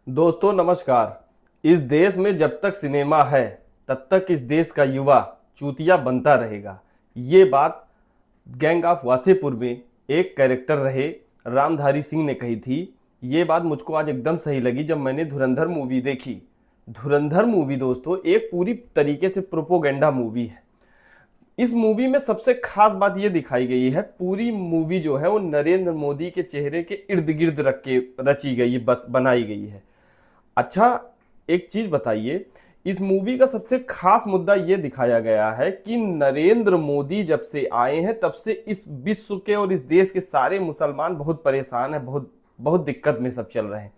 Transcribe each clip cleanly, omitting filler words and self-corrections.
दोस्तों नमस्कार। इस देश में जब तक सिनेमा है तब तक इस देश का युवा चूतिया बनता रहेगा। ये बात गैंग ऑफ वासेपुर में एक कैरेक्टर रहे रामधारी सिंह ने कही थी। ये बात मुझको आज एकदम सही लगी जब मैंने धुरंधर मूवी देखी। धुरंधर मूवी दोस्तों एक पूरी तरीके से प्रोपोगेंडा मूवी है। इस मूवी में सबसे खास बात यह दिखाई गई है, पूरी मूवी जो है वो नरेंद्र मोदी के चेहरे के इर्द गिर्द रख के रची गई है, बस बनाई गई है। अच्छा, एक चीज बताइए, इस मूवी का सबसे खास मुद्दा यह दिखाया गया है कि नरेंद्र मोदी जब से आए हैं तब से इस विश्व के और इस देश के सारे मुसलमान बहुत परेशान हैं, बहुत बहुत दिक्कत में सब चल रहे हैं।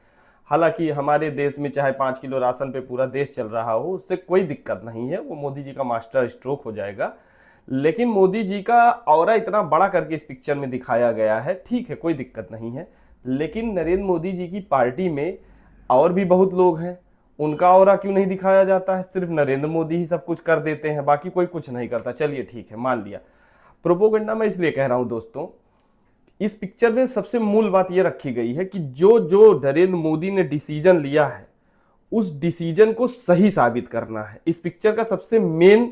हालांकि हमारे देश में चाहे 5 किलो राशन पे पूरा देश चल रहा हो, उससे कोई दिक्कत नहीं है, वो मोदी जी का मास्टर स्ट्रोक हो जाएगा। लेकिन मोदी जी का ऑरा इतना बड़ा करके इस पिक्चर में दिखाया गया है, ठीक है, कोई दिक्कत नहीं है। लेकिन नरेंद्र मोदी जी की पार्टी में और भी बहुत लोग हैं, उनका ऑरा क्यों नहीं दिखाया जाता है? सिर्फ नरेंद्र मोदी ही सब कुछ कर देते हैं, बाकी कोई कुछ नहीं करता। चलिए ठीक है, मान लिया। प्रोपोगंडा मैं इसलिए कह रहा हूं दोस्तों, इस पिक्चर में सबसे मूल बात यह रखी गई है कि जो जो नरेंद्र मोदी ने डिसीजन लिया है उस डिसीजन को सही साबित करना है। इस पिक्चर का सबसे मेन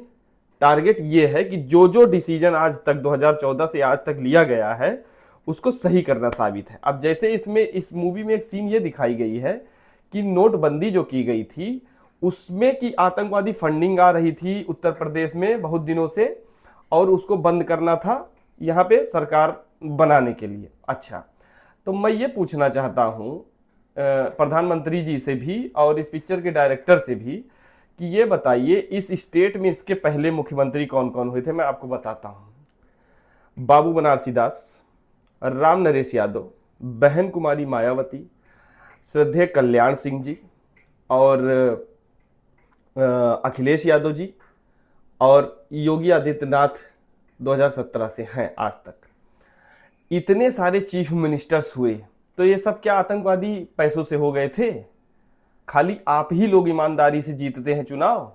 टारगेट ये है कि जो जो डिसीजन आज तक 2014 से आज तक लिया गया है उसको सही करना साबित है। अब जैसे इसमें इस मूवी में एक सीन ये दिखाई गई है कि नोटबंदी जो की गई थी उसमें कि आतंकवादी फंडिंग आ रही थी उत्तर प्रदेश में बहुत दिनों से, और उसको बंद करना था यहाँ पे सरकार बनाने के लिए। अच्छा, तो मैं ये पूछना चाहता हूँ प्रधानमंत्री जी से भी और इस पिक्चर के डायरेक्टर से भी कि ये बताइए इस स्टेट में इसके पहले मुख्यमंत्री कौन कौन हुए थे। मैं आपको बताता हूँ। बाबू बनारसी दास, राम नरेश यादव, बहन कुमारी मायावती, श्रद्धेय कल्याण सिंह जी और अखिलेश यादव जी और योगी आदित्यनाथ 2017 से हैं आज तक। इतने सारे चीफ मिनिस्टर्स हुए, तो ये सब क्या आतंकवादी पैसों से हो गए थे? खाली आप ही लोग ईमानदारी से जीतते हैं चुनाव,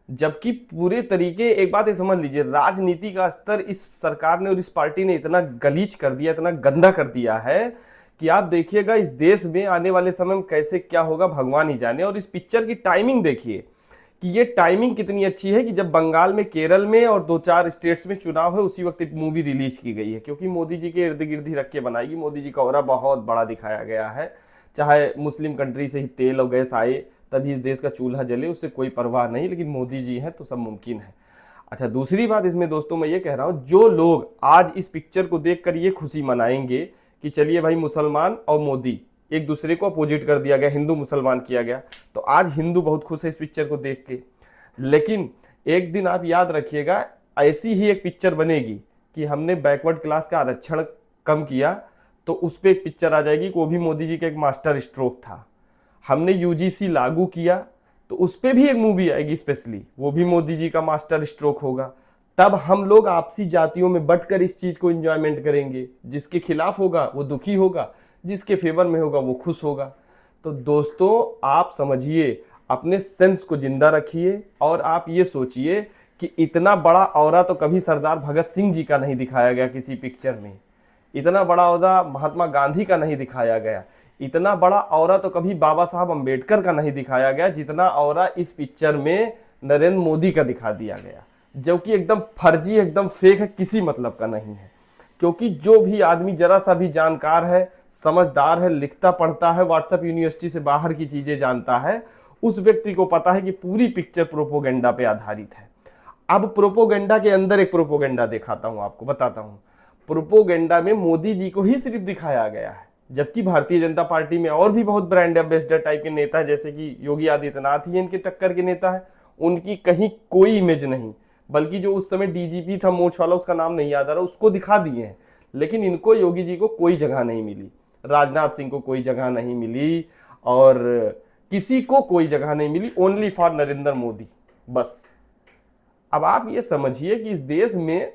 जबकि पूरे तरीके, एक बात ये समझ लीजिए, राजनीति का स्तर इस सरकार ने और इस पार्टी ने इतना गलीच कर दिया, इतना गंदा कर दिया है कि आप देखिएगा इस देश में आने वाले समय में कैसे क्या होगा भगवान ही जाने। और इस पिक्चर की टाइमिंग देखिए कि ये टाइमिंग कितनी अच्छी है कि जब बंगाल में, केरल में और 2-4 स्टेट्स में चुनाव है उसी वक्त मूवी रिलीज की गई है, क्योंकि मोदी जी के इर्द गिर्द ही रख के बनाएगी। मोदी जी का ऑरा बहुत बड़ा दिखाया गया है। चाहे मुस्लिम कंट्री से ही तेल और गैस आए तभी इस देश का चूल्हा जले, उससे कोई परवाह नहीं, लेकिन मोदी जी हैं तो सब मुमकिन है। अच्छा, दूसरी बात इसमें दोस्तों मैं ये कह रहा हूँ, जो लोग आज इस पिक्चर को देखकर ये खुशी मनाएंगे कि चलिए भाई मुसलमान और मोदी एक दूसरे को अपोजिट कर दिया गया, हिंदू मुसलमान किया गया, तो आज हिंदू बहुत खुश है इस पिक्चर को देख के। लेकिन एक दिन आप याद रखिएगा, ऐसी ही एक पिक्चर बनेगी कि हमने बैकवर्ड क्लास का आरक्षण कम किया, तो उस पर एक पिक्चर आ जाएगी कि वो भी मोदी जी का एक मास्टर स्ट्रोक था। हमने यूजीसी लागू किया, तो उस पर भी एक मूवी आएगी स्पेशली, वो भी मोदी जी का मास्टर स्ट्रोक होगा। तब हम लोग आपसी जातियों में बंटकर इस चीज को एंजॉयमेंट करेंगे। जिसके खिलाफ होगा वो दुखी होगा, जिसके फेवर में होगा वो खुश होगा। तो दोस्तों आप समझिए, अपने सेंस को जिंदा रखिए और आप ये सोचिए कि इतना बड़ा ऑरा तो कभी सरदार भगत सिंह जी का नहीं दिखाया गया किसी पिक्चर में, इतना बड़ा ऑरा महात्मा गांधी का नहीं दिखाया गया, इतना बड़ा ऑरा तो कभी बाबा साहब अंबेडकर का नहीं दिखाया गया जितना ऑरा इस पिक्चर में नरेंद्र मोदी का दिखा दिया गया, जो कि एकदम फर्जी, एकदम फेक है, किसी मतलब का नहीं है। क्योंकि जो भी आदमी जरा सा भी जानकार है, समझदार है, लिखता पढ़ता है, व्हाट्सएप यूनिवर्सिटी से बाहर की चीजें जानता है, उस व्यक्ति को पता है कि पूरी पिक्चर प्रोपोगेंडा पे आधारित है। अब प्रोपोगेंडा के अंदर एक प्रोपोगेंडा दिखाता हूं, आपको बताता हूं। प्रोपोगेंडा में मोदी जी को ही सिर्फ दिखाया गया है, जबकि भारतीय जनता पार्टी में और भी बहुत ब्रांड एम्बेसडर टाइप के नेता है, जैसे कि योगी आदित्यनाथ ही इनके टक्कर के नेता है, उनकी कहीं कोई इमेज नहीं। बल्कि जो उस समय डीजीपी था मोच वाला, उसका नाम नहीं याद आ रहा, उसको दिखा दिए हैं, लेकिन इनको, योगी जी को कोई जगह नहीं मिली, राजनाथ सिंह को कोई जगह नहीं मिली और किसी को कोई जगह नहीं मिली, ओनली फॉर नरेंद्र मोदी बस। अब आप ये समझिए कि इस देश में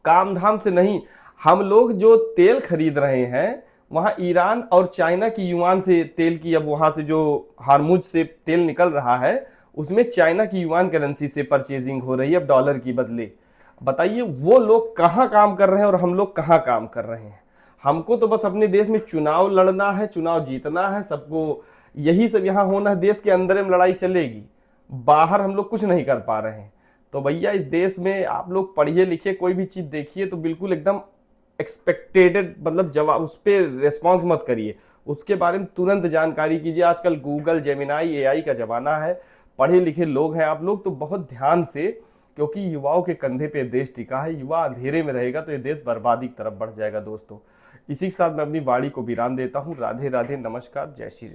काम धाम से नहीं, हम लोग जो तेल खरीद रहे हैं वहां ईरान और चाइना की युआन से तेल की, अब वहां से जो हार्मुज से तेल निकल रहा है उसमें चाइना की युआन करेंसी से परचेजिंग हो रही है, अब डॉलर की बदले। बताइए वो लोग कहां काम कर रहे हैं और हम लोग कहां काम कर रहे हैं? हमको तो बस अपने देश में चुनाव लड़ना है, चुनाव जीतना है, सबको यही सब यहाँ होना है, देश के अंदर में लड़ाई चलेगी, बाहर हम लोग कुछ नहीं कर पा रहे हैं। तो भैया इस देश में आप लोग पढ़िए लिखिए, कोई भी चीज़ देखिए तो बिल्कुल एकदम एक्सपेक्टेड, मतलब जवाब उस पर रेस्पॉन्स मत करिए, उसके बारे में तुरंत जानकारी कीजिए। आजकल गूगल जेमिनाई एआई का ज़माना है, पढ़े लिखे लोग हैं आप लोग तो बहुत ध्यान से, क्योंकि युवाओं के कंधे पे देश टिका है। युवा अंधेरे में रहेगा तो ये देश बर्बादी की तरफ बढ़ जाएगा दोस्तों। इसी के साथ मैं अपनी वाणी को विराम देता हूँ। राधे राधे, नमस्कार, जय श्री